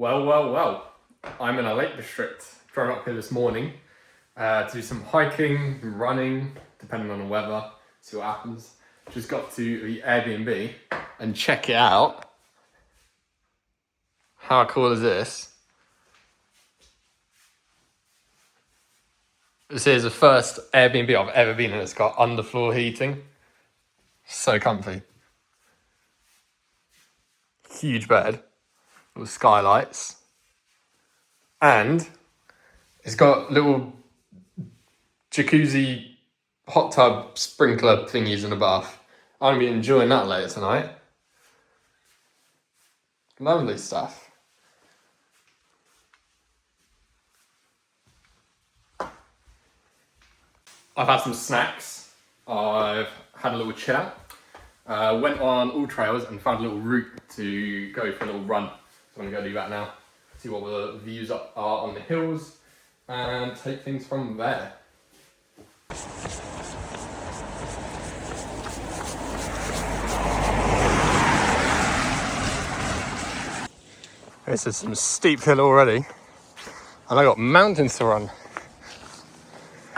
Well. I'm in a Lake District. Drove up here this morning to do some hiking, running, depending on the weather, see what happens. Just got to the Airbnb and check it out. How cool is this? This is the first Airbnb I've ever been in that's got underfloor heating. So comfy. Huge bed with skylights. And it's got little jacuzzi hot tub sprinkler thingies in the bath. I'm going to be enjoying that later tonight. Lovely stuff. I've had some snacks. I've had a little chill out. Went on all trails and found a little route to go for a little run. So I'm going to go do that now. See what the views are on the hills and take things from there. This is some steep hill already, and I got mountains to run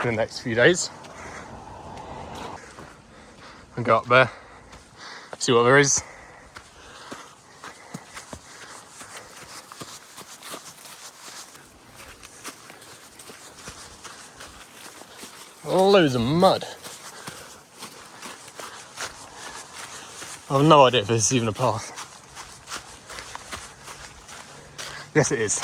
in the next few days. And go up there, see what there is. Loads of mud. I have no idea if this is even a path. Yes, it is.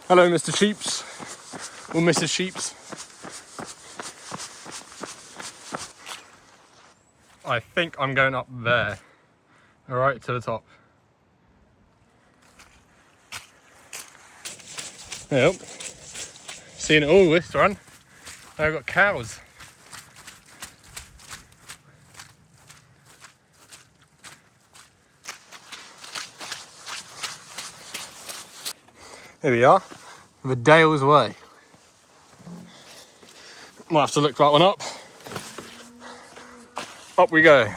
Hello, Mr. Sheeps, or Mrs. Sheeps. I think I'm going up there, right to the top. Yep, seeing it all this run. I've got cows. Here we are, the Dale's Way. Might have to look that one up. Up we go.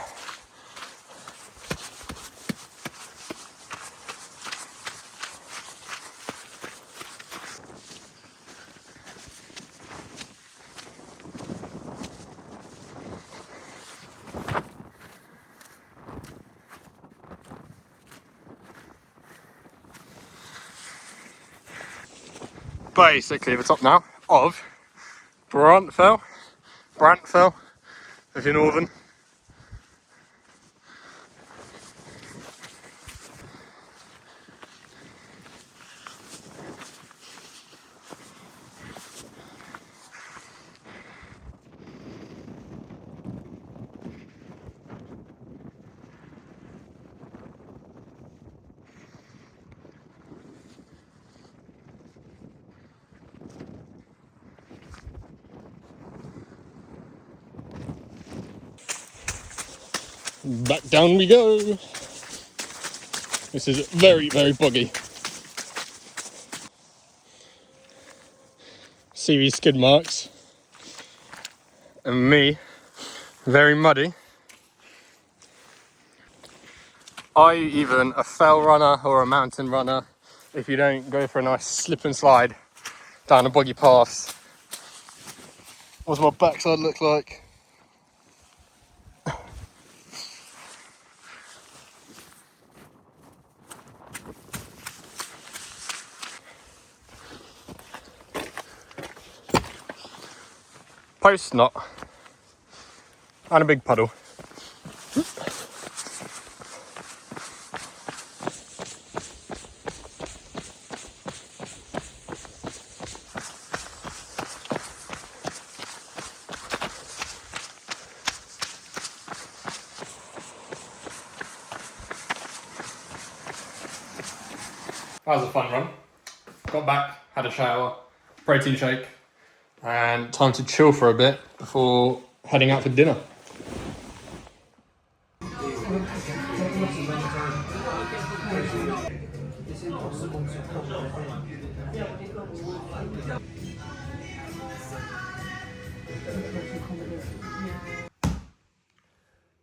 Basically the top now of Brant Fell, if you're northern. Back down we go. This is very, very boggy. See these skid marks? And me, very muddy. Are you even a fell runner or a mountain runner if you don't go for a nice slip and slide down the boggy paths What's my backside look like? Post knot and a big puddle. That was a fun run. Got back, had a shower, protein shake, and time to chill for a bit before heading out for dinner.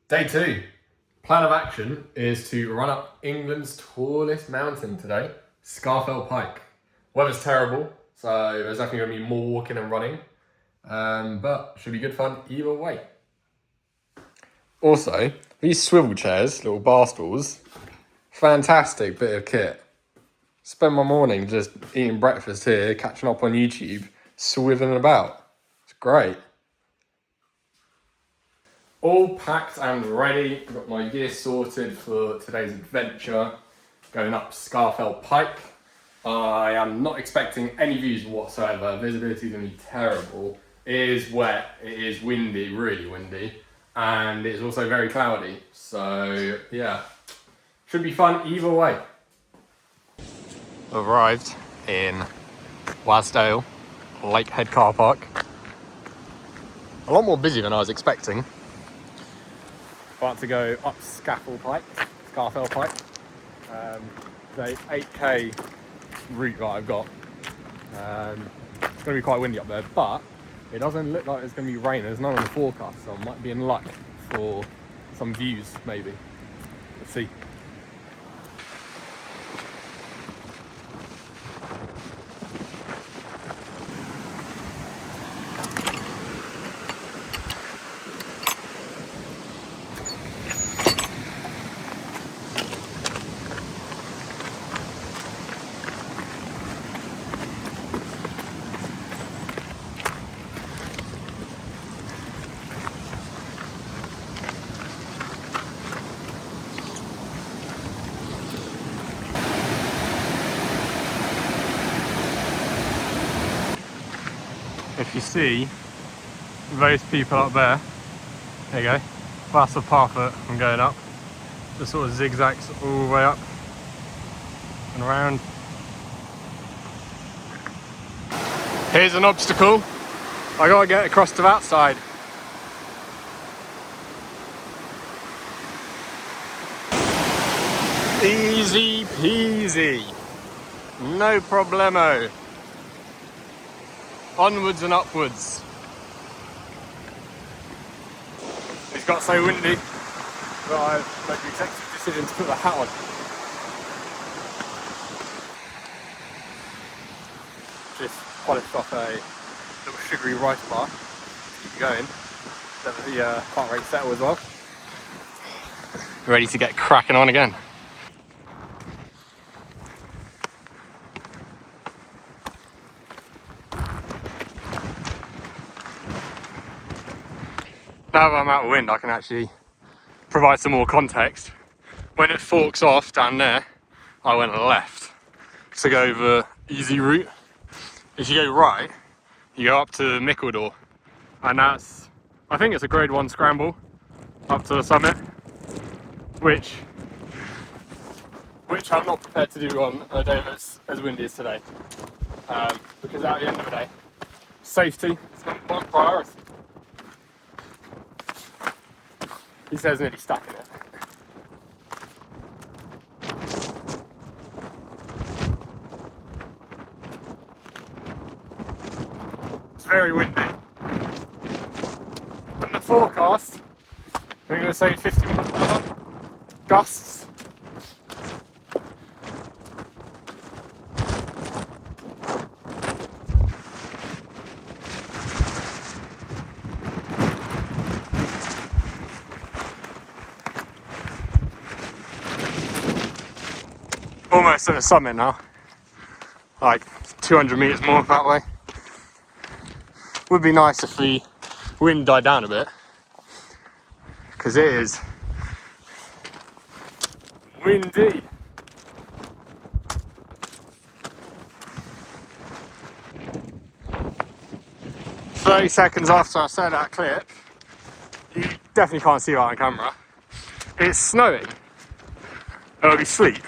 Day 2. Plan of action is to run up England's tallest mountain today, Scafell Pike. Weather's terrible, so there's definitely going to be more walking and running, but should be good fun either way. Also, these swivel chairs, little bar stools, fantastic bit of kit. Spend my morning just eating breakfast here, catching up on YouTube, swiveling about. It's great. All packed and ready. Got my gear sorted for today's adventure. Going up Scafell Pike. I am not expecting any views whatsoever. Visibility is going to be terrible. It is wet, it is windy, really windy, and it's also very cloudy. So yeah, should be fun either way. Arrived in Wasdale Lakehead car park. A lot more busy than I was expecting. About to go up Scafell Pike. The 8k route that I've got. It's going to be quite windy up there, but it doesn't look like it's going to be rain. There's none on the forecast, so I might be in luck for some views, maybe. Let's see. If you see those people up there, there you go, that's the path that I'm going up. Just sort of zigzags all the way up and around. Here's an obstacle. I gotta get across to that side. Easy peasy, no problemo. Onwards and upwards. It's got so windy that I've made the executive decision to put the hat on. Just polished off a little sugary rice bar to keep you going. Let the heart rate settle as well. Ready to get cracking on again. Now that I'm out of wind, I can actually provide some more context. When it forks off down there, I went left to go the easy route. If you go right, you go up to Mickledore, and that's, I think it's a grade 1 scramble up to the summit, which I'm not prepared to do on a day that's as windy as today, because at the end of the day, safety is one priority. He says nearly stuck in it. It's very windy. In the forecast, we're going to say 50 miles per hour gusts. almost at the summit now. Like 200 meters more that way. Would be nice if the wind died down a bit, because it is windy. "30 seconds after I said that clip, you definitely can't see that on camera. It's snowing. It'll be sleet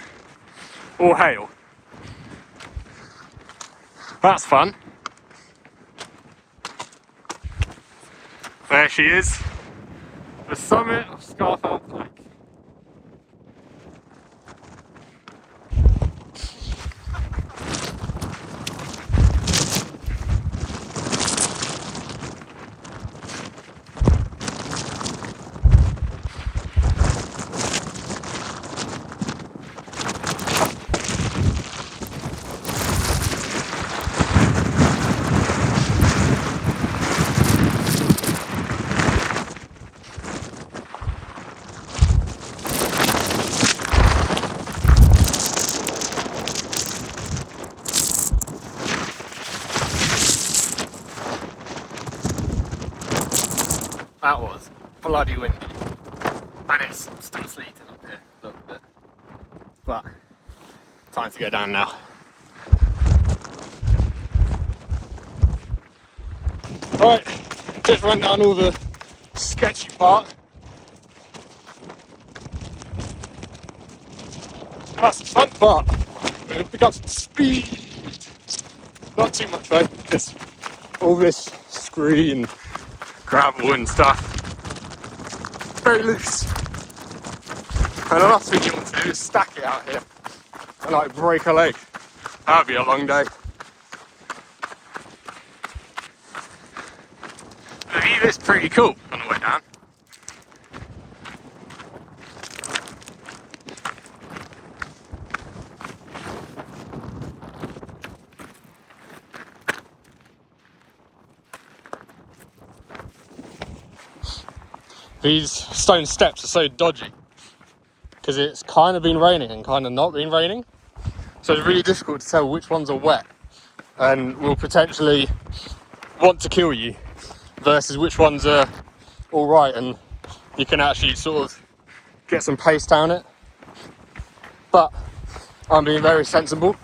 or hail. That's fun. There she is, the summit of Scafell Pike. That was bloody windy, and it's still sleeting up here a little bit, but time to go down now. Right, just run down all the sketchy part. That's the fun part. We're going to pick up some speed. Not too much though, because all this scree and gravel and stuff, very loose. And the last thing you want to do is stack it out here and like break a leg. That'd be a long day. The view is pretty cool on the way down. These stone steps are so dodgy because it's kind of been raining and kind of not been raining, so it's really difficult to tell which ones are wet and will potentially want to kill you versus which ones are alright and you can actually sort of get some pace down it. But I'm being very sensible,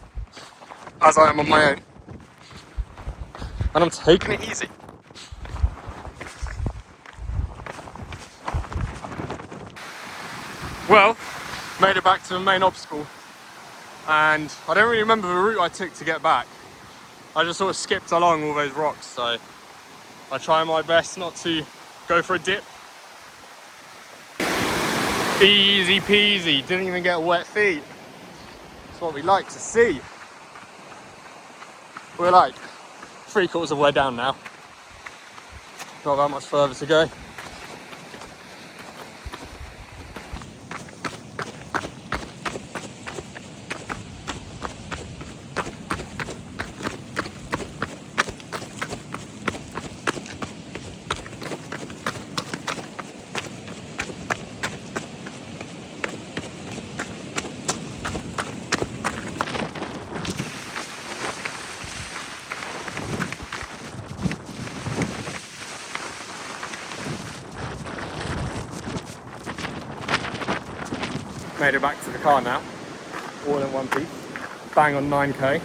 as I am on my own, and I'm taking it easy. Well, made it back to the main obstacle, and I don't really remember the route I took to get back. I just sort of skipped along all those rocks, so I try my best not to go for a dip. Easy peasy, didn't even get wet feet. That's what we like to see. We're like 3/4 of the way down now. Not that much further to go. Made it back to the car now, all in one piece, bang on 9k.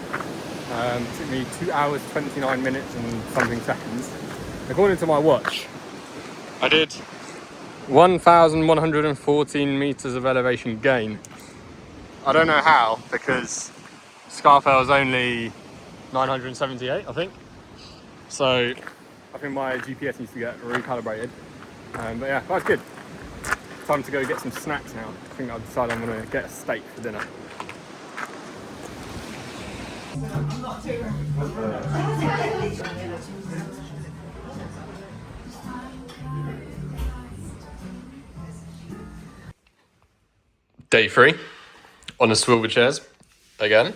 Took me 2 hours 29 minutes and something seconds. According to my watch, I did 1,114 meters of elevation gain. I don't know how, because Scafell is only 978, I think. So I think my GPS needs to get recalibrated. But yeah, that's good. Time to go get some snacks now. I think I've decided I'm going to get a steak for dinner. Day 3 on the swivel chairs again.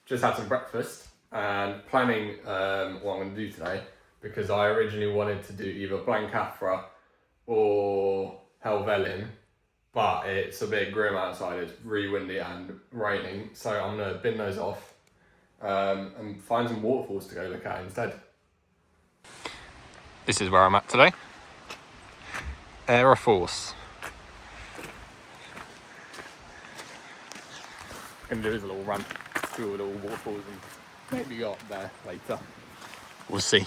Just had some breakfast and planning what I'm going to do today, because I originally wanted to do either Blancathra or Helvellyn but it's a bit grim outside. It's really windy and raining, so I'm gonna bin those off and find some waterfalls to go look at instead. This is where I'm at today. Aira Force. Gonna do is a little run through all the little waterfalls and maybe go up there later. We'll see.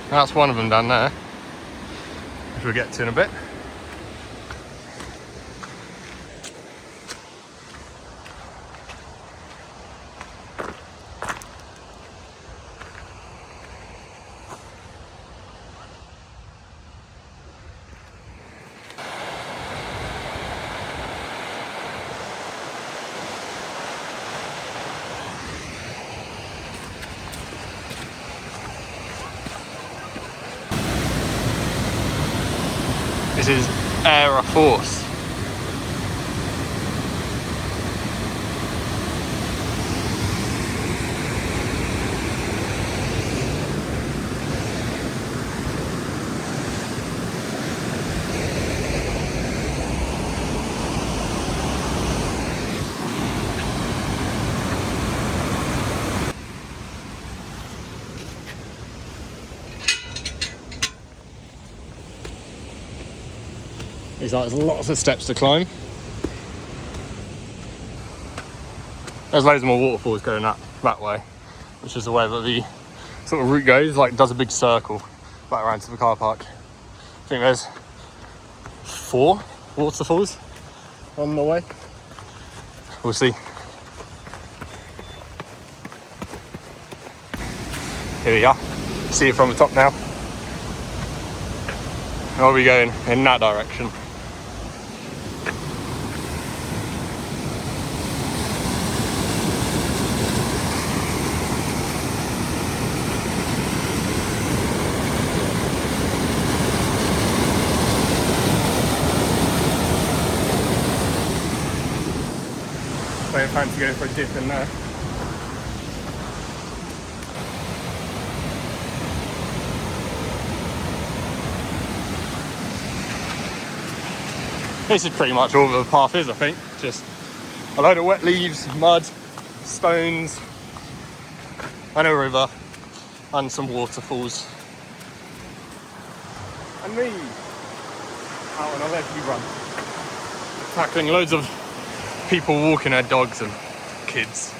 That's one of them down there, which we'll get to in a bit. This is Aira Force. There's lots of steps to climb. There's loads more waterfalls going up that way, which is the way that the sort of route goes, like does a big circle back around to the car park. I think there's 4 waterfalls on the way. We'll see. Here we are. See it from the top now. And we'll be going in that direction. So I fancy going for a dip in there. This is pretty much all the path is, I think. Just a load of wet leaves, mud, stones, and a river, and some waterfalls. And me, out on a leisurely run, tackling loads of people walking their dogs and kids.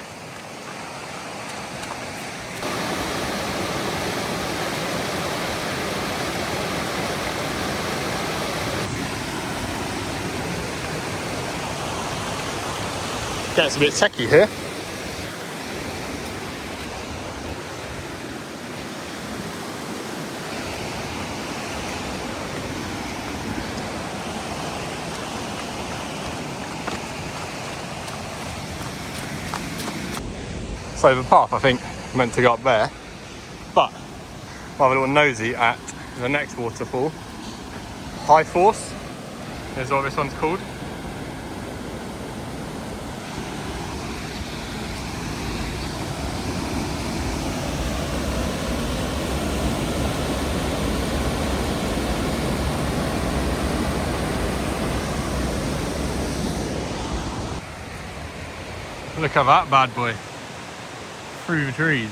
Gets a bit techie here. So the path, I think, meant to go up there, but I'll have a little nosy at the next waterfall. High Force is what this one's called. Look at that bad boy. Through the trees.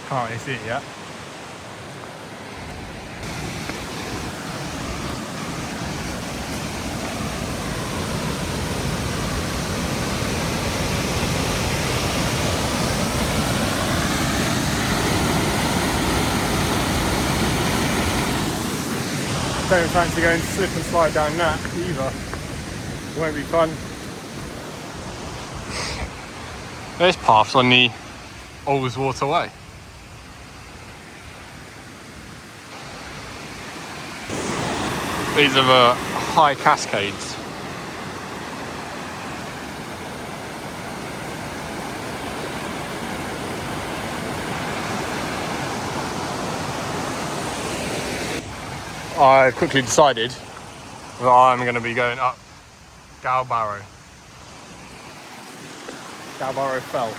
Can't really see it yet. Don't fancy going to slip and slide down that either. It won't be fun. This path's on the Ullswater Way. These are the high cascades. I quickly decided that I'm going to be going up Gowbarrow Fell,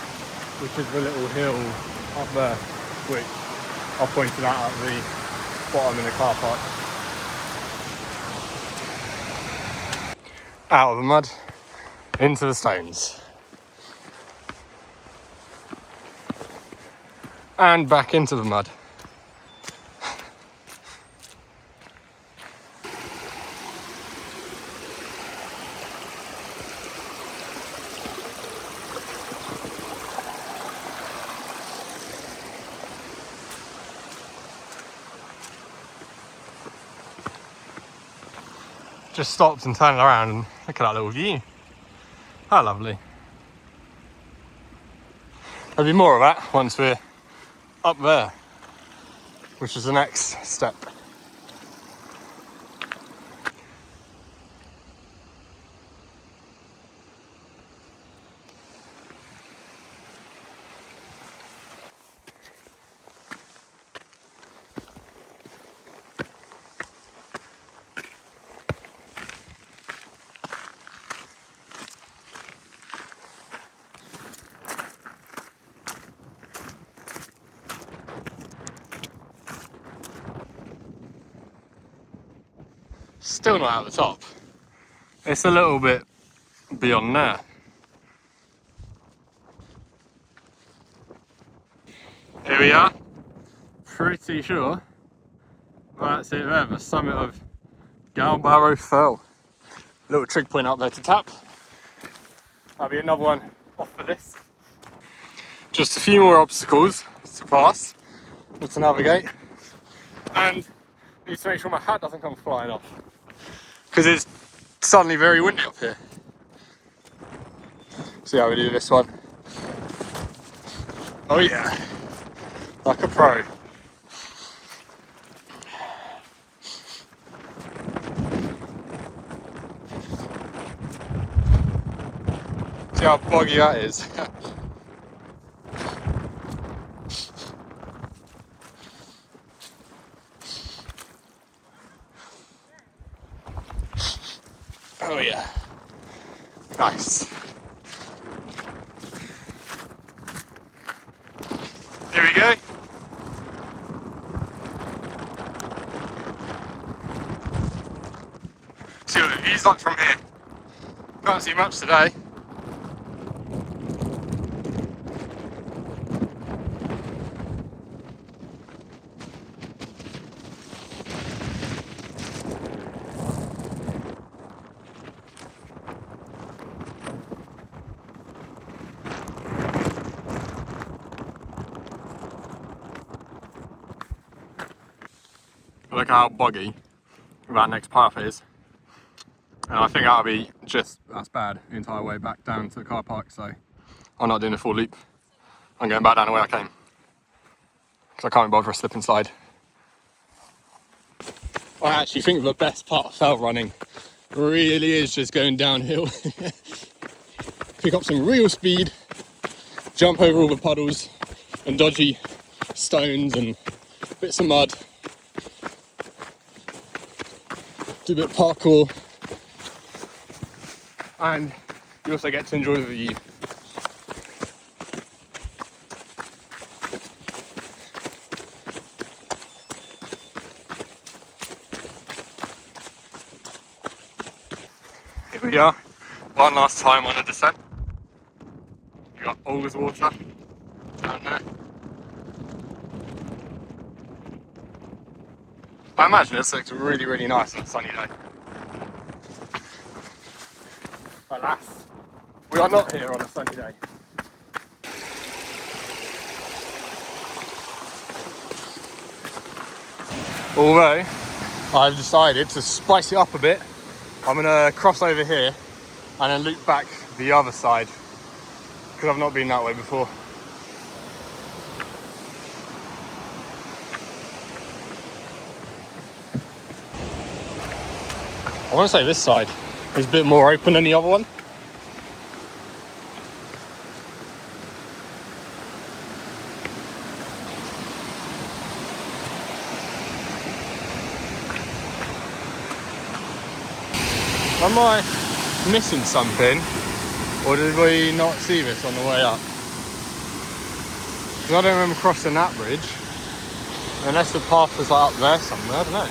which is the little hill up there, which I pointed out at the bottom in the car park. Out of the mud, into the stones. And back into the mud. Just stopped and turned around and look at that little view. How lovely. There'll be more of that once we're up there, which is the next step. Still not at the top. It's a little bit beyond there. Here we are. Pretty sure that's it there, the summit of Gowbarrow Fell. Little trig point up there to tap. That'll be another one off the list. Just a few more obstacles to pass, or to navigate. And I need to make sure my hat doesn't come flying off, because it's suddenly very windy up here. See how we do this one. Oh yeah, like a pro. See how boggy that is. Oh yeah, nice. Here we go. See what the view's like from here. Can't see much today. Look how boggy that next path is, and I think that'll be just as bad the entire way back down to the car park, so I'm not doing a full loop. I'm going back down the way I came, because I can't be bothered for a slip and slide. I actually think the best part of fell running really is just going downhill. Pick up some real speed, jump over all the puddles and dodgy stones and bits of mud. Do a bit of parkour, and you also get to enjoy the view. Here we are, one last time on a descent. We've got all this water down there. I imagine this looks really, really nice on a sunny day. Alas, we are not here on a sunny day. Although, I've decided to spice it up a bit. I'm going to cross over here and then loop back the other side, because I've not been that way before. I want to say this side is a bit more open than the other one. Am I missing something, or did we not see this on the way up? Because I don't remember crossing that bridge. Unless the path was like up there somewhere, I don't know.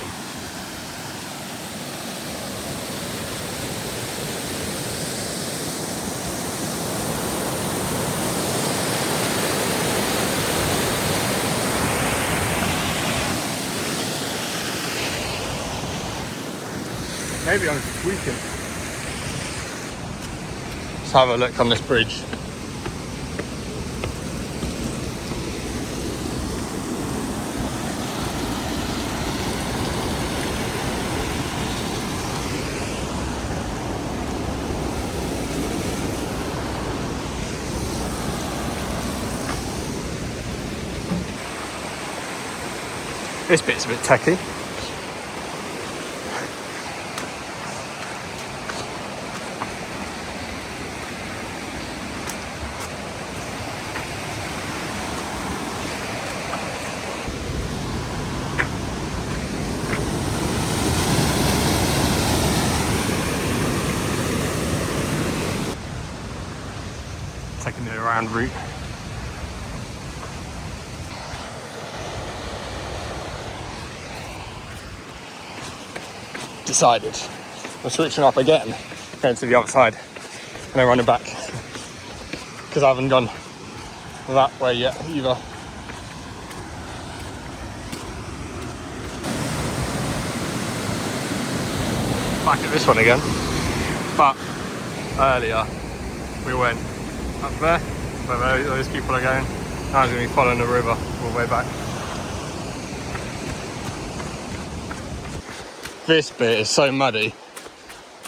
Maybe I'm just tweaking. Let's have a look on this bridge. This bit's a bit techy. Taking the around route. Decided I'm switching up again, going to the other side and then running back because I haven't gone that way yet either. Back at this one again, but earlier we went up there where those people are going. Now I'm going to be following the river all the way back. This bit is so muddy,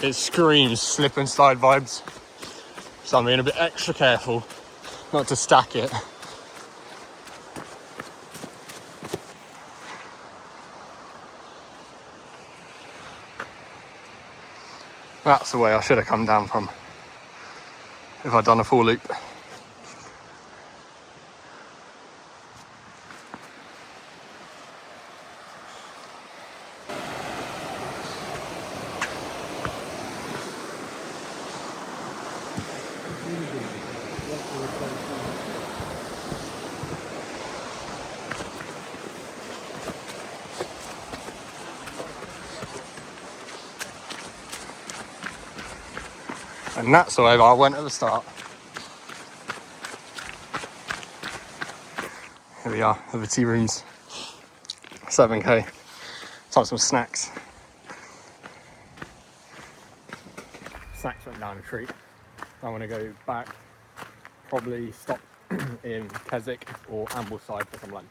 it screams slip and slide vibes, so I'm being a bit extra careful not to stack it. That's the way I should have come down from if I'd done a full loop. And that's the way I went at the start. Here we are at the tea rooms. 7k. Time some snacks. Snacks went down a tree. I want to go back. Probably stop in Keswick or Ambleside for some lunch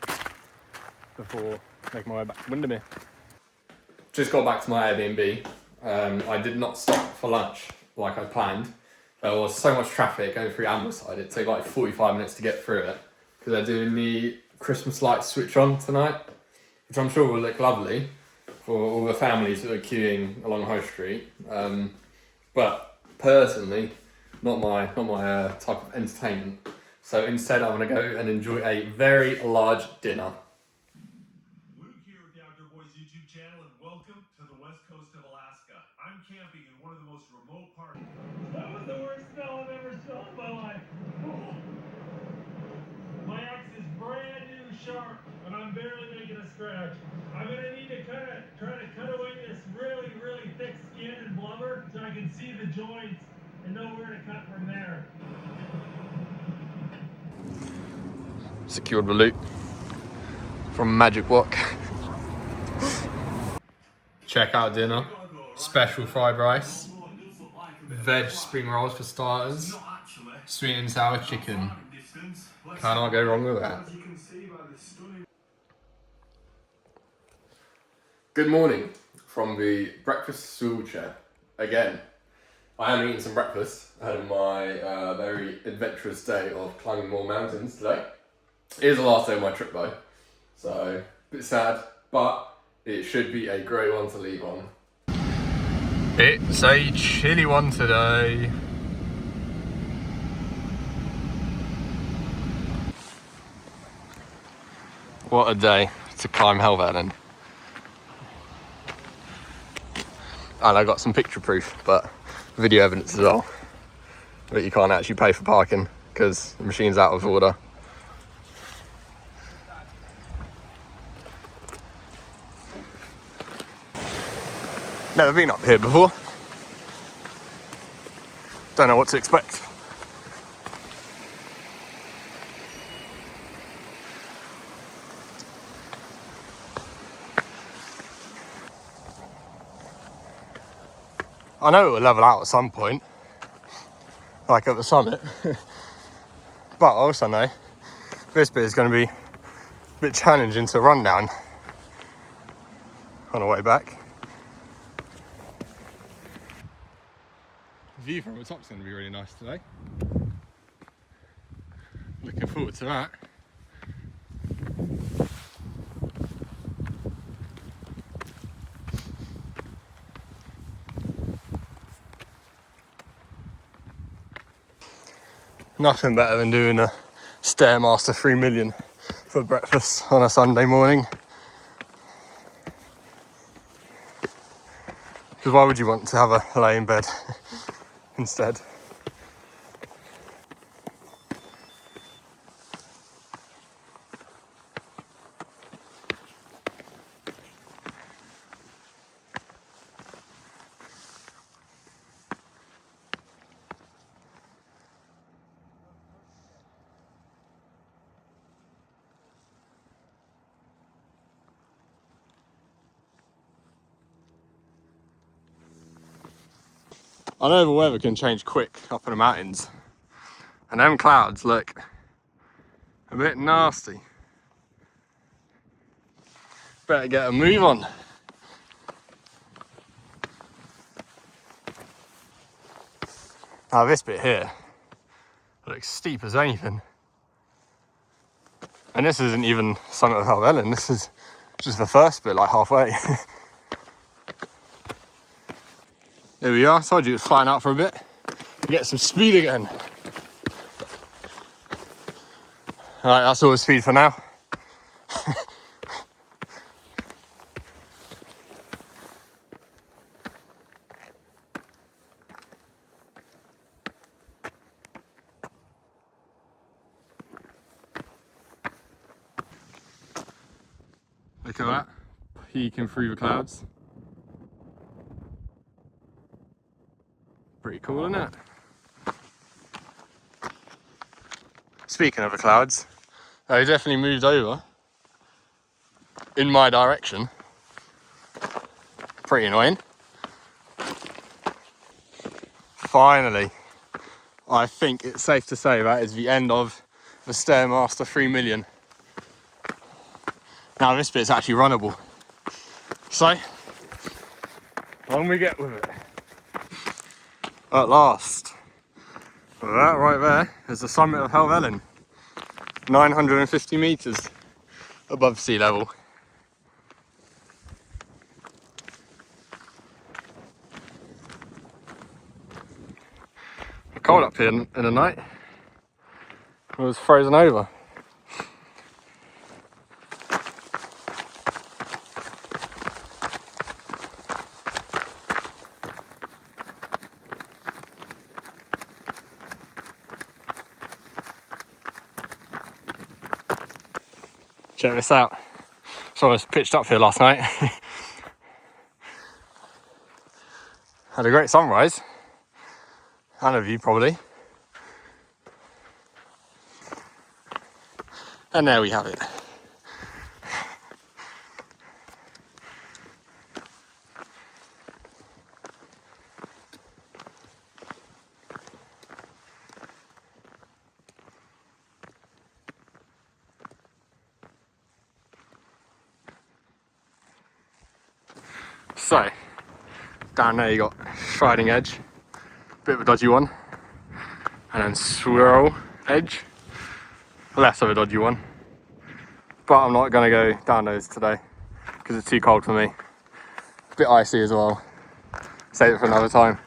before making my way back to Windermere. Just got back to my Airbnb. I did not stop for lunch like I planned. There was so much traffic going through Ambleside, it took like 45 minutes to get through it because they're doing the Christmas lights switch on tonight, which I'm sure will look lovely for all the families that are queuing along High Street. But personally, not my type of entertainment. So instead, I'm going to go and enjoy a very large dinner. Luke here with the Outdoor Boys YouTube channel, and welcome to the west coast of Alaska. I'm camping in one of the most remote parts. That was the worst smell I've ever smelled in my life. My axe is brand new sharp, and I'm barely making a scratch. I'm gonna need to try to cut away this really, really thick skin and blubber so I can see the joints and know where to cut from there. Secured the loot from Magic Walk. Check out dinner. Special fried rice, veg spring rolls for starters, sweet and sour chicken. Cannot go wrong with that. Good morning from the breakfast wheelchair again. I am eating some breakfast ahead of my very adventurous day of climbing more mountains today. It is the last day of my trip though, so a bit sad, but it should be a great one to leave on. It's a chilly one today. What a day to climb Helvellyn. And I got some picture proof, but video evidence as well. But you can't actually pay for parking because the machine's out of order. Never been up here before. Don't know what to expect. I know it will level out at some point, like at the summit, but I also know this bit is going to be a bit challenging to run down on the way back. The view from the top is going to be really nice today. Looking forward to that. Nothing better than doing a Stairmaster 3 million for breakfast on a Sunday morning. Because why would you want to have a lay in bed instead? I know the weather can change quick up in the mountains, and them clouds look a bit nasty. Better get a move on. Now this bit here looks steep as anything. And this isn't even summit of Helvellyn, this is just the first bit, like halfway. There we are, told you it was flying out for a bit. Get some speed again. Alright, that's all the speed for now. Look at that, peeking through the clouds. Pretty cool, isn't it? Speaking of the clouds, they definitely moved over in my direction. Pretty annoying. Finally, I think it's safe to say that is the end of the Stairmaster 3 million. Now this bit's actually runnable. So, on we get with it. At last. That right there is the summit of Helvellyn. 950 metres above sea level. Cold up here in the night. It was frozen over. Check this out. So I was pitched up here last night. Had a great sunrise. And a view probably. And there we have it. So, down there you got Striding Edge, bit of a dodgy one, and then Swirl Edge, less of a dodgy one. But I'm not going to go down those today because it's too cold for me. A bit icy as well. Save it for another time.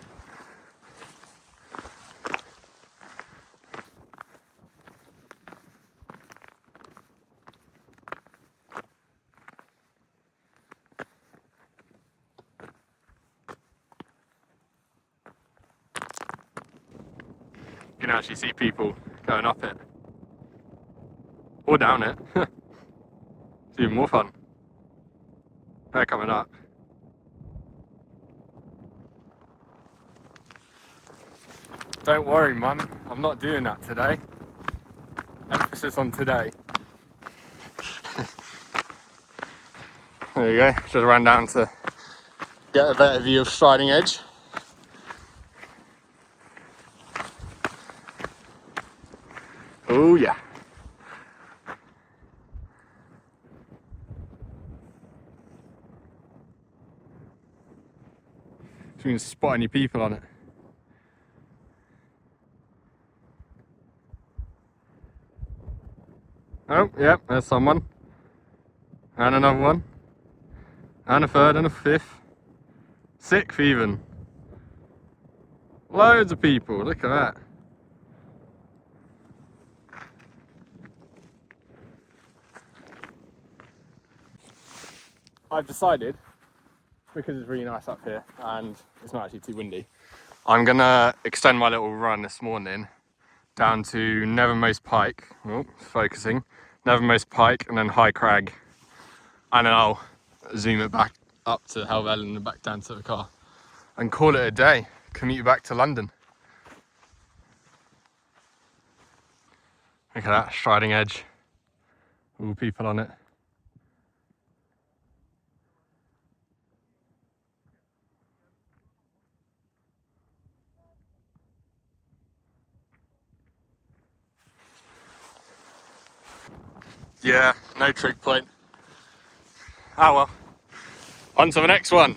You can actually see people going up it or down it. It's even more fun. They're coming up. Don't worry, Mum, I'm not doing that today. Emphasis on today. There you go, just ran down to get a better view of Striding Edge. Oh yeah. So you can spot any people on it. Oh, yep, there's someone. And another one. And a third and a fifth. Sixth even. Loads of people, look at that. I've decided, because it's really nice up here and it's not actually too windy, I'm gonna extend my little run this morning down to Nethermost Pike. Oh, focusing. Nethermost Pike and then High Cragg. And then I'll zoom it back up to Helvellyn and back down to the car. And call it a day. Commute back to London. Look at that, Striding Edge. All people on it. Yeah, no trig point. Ah well. On to the next one.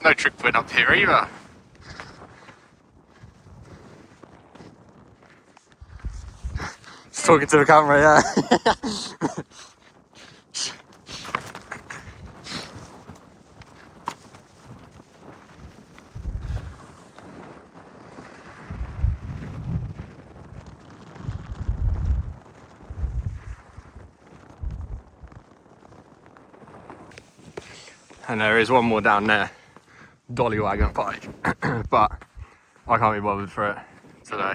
No trig point up here either. Just talking to the camera, yeah. And there is one more down there. Dollywagon Pike. But I can't be bothered for it today.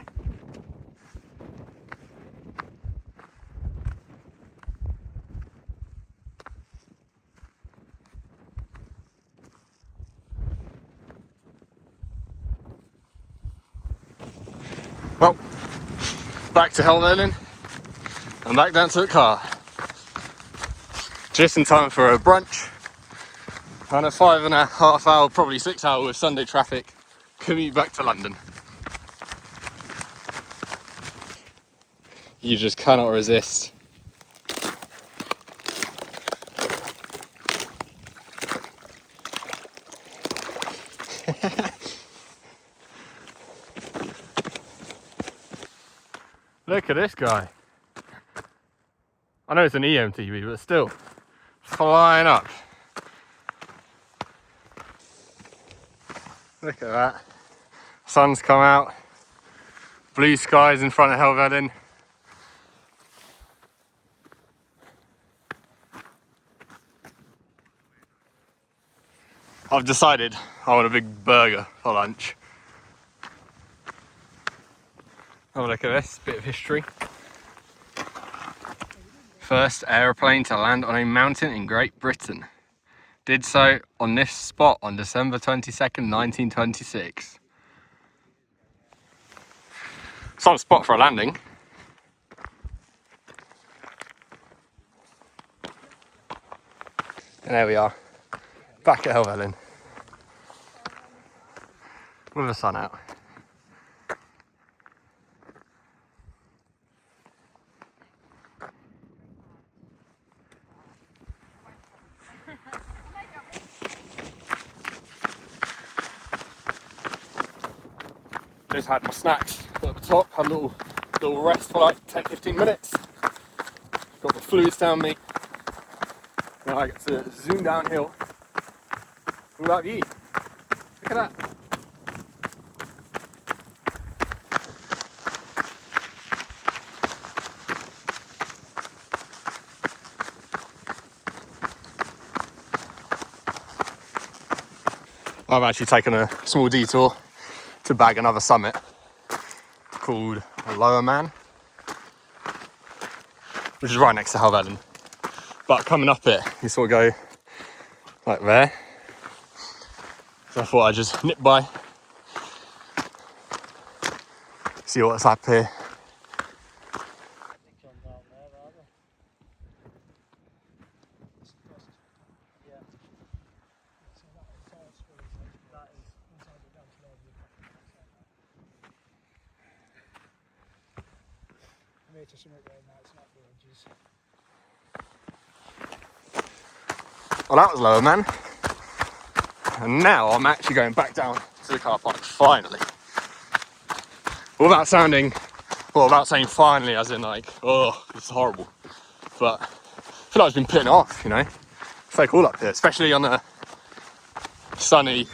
Well, back to Helvellyn and back down to the car. Just in time for a brunch and a 5.5 hour, probably 6 hour with Sunday traffic commute back to London. You just cannot resist. Look at this guy. I know it's an EMTV, but still, flying up. Look at that. Sun's come out. Blue skies in front of Helvellyn. I've decided I want a big burger for lunch. Have a look at this, bit of history. First aeroplane to land on a mountain in Great Britain. Did so on this spot on December 22nd, 1926. Some spot for a landing. And there we are, back at Helvellyn. With the sun out. Just had my snacks at the top, had a little rest for like 10-15 minutes. Got the fluids down me. Now I get to zoom downhill without view. Look at that. I've actually taken a small detour to bag another summit called Lower Man, which is right next to Helvellyn. But coming up it, you sort of go like there. So I thought I'd just nip by, see what's up here. Well, that was Lower Man. And now I'm actually going back down to the car park, finally. Without saying finally as in like, oh, this is horrible. But I feel like I've been putting it off, you know. It's so cool up here, especially on a sunny,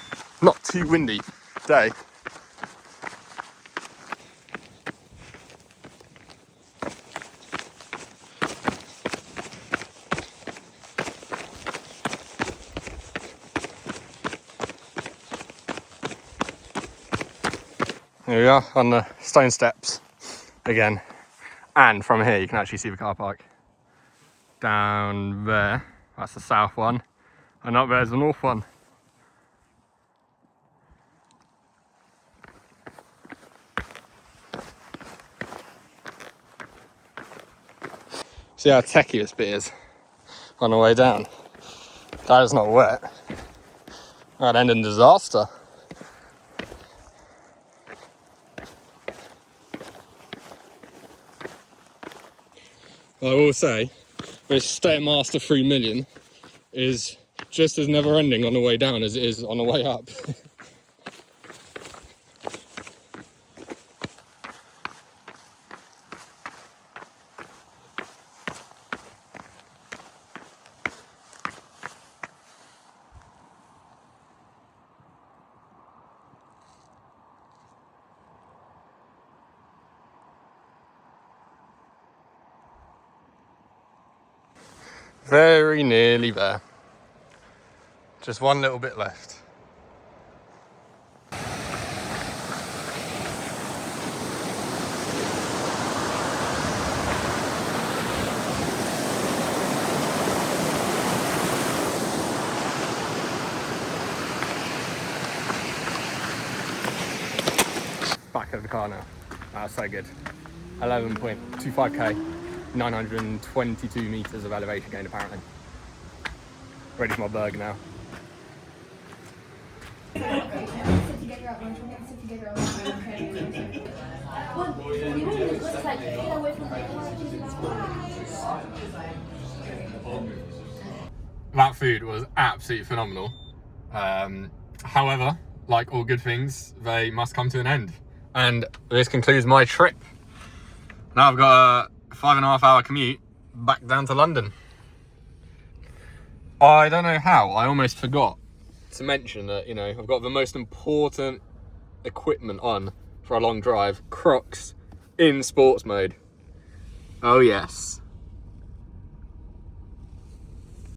not too windy day. Here we are on the stone steps again, and from here you can actually see the car park. Down there, that's the south one, and up there's the north one. See how techy this bit is on the way down. That is not wet. That'd end in disaster. I will say, this Stairmaster 3 million is just as never ending on the way down as it is on the way up. Very nearly there. Just one little bit left. Back at the car now. That's so good. 11.25k, 922 meters of elevation gain apparently. Ready for my burger now. That food was absolutely phenomenal. However, like all good things, they must come to an end. And this concludes my trip. Now I've got a 5.5 hour commute back down to London. I don't know how, I almost forgot to mention that, you know, I've got the most important equipment on for a long drive, Crocs in sports mode. Oh yes.